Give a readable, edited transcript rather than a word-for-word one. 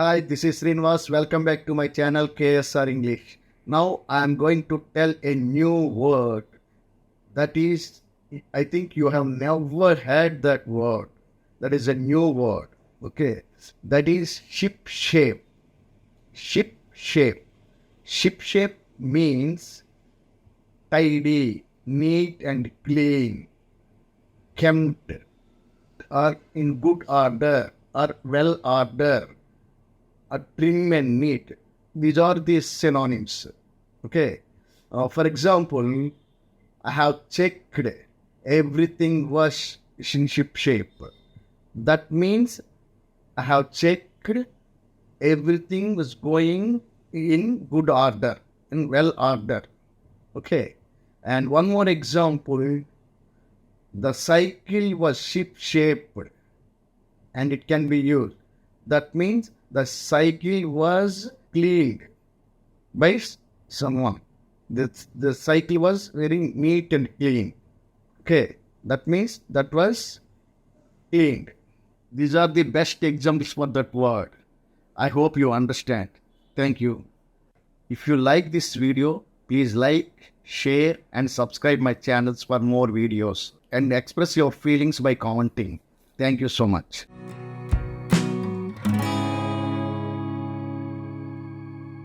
Hi, this is Srinivas. Welcome back to my channel K.S.R English. Now I am going to tell a new word that is, I think you have never heard that word. That is a new word. Okay. That is ship shape. Ship shape. Ship shape means tidy, neat and clean, kept, or in good order, or well order, trim and neat. These are the synonyms. Okay. For example, I have checked everything was in ship shape. That means I have checked everything was going in good order, in well order. Okay. And one more example, the cycle was ship shaped and it can be used. That means the cycle was cleaned by someone. The cycle was very neat and clean. Okay, that means that was cleaned. These are the best examples for that word. I hope you understand. Thank you. If you like this video, please like, share and subscribe my channels for more videos and express your feelings by commenting. Thank you so much.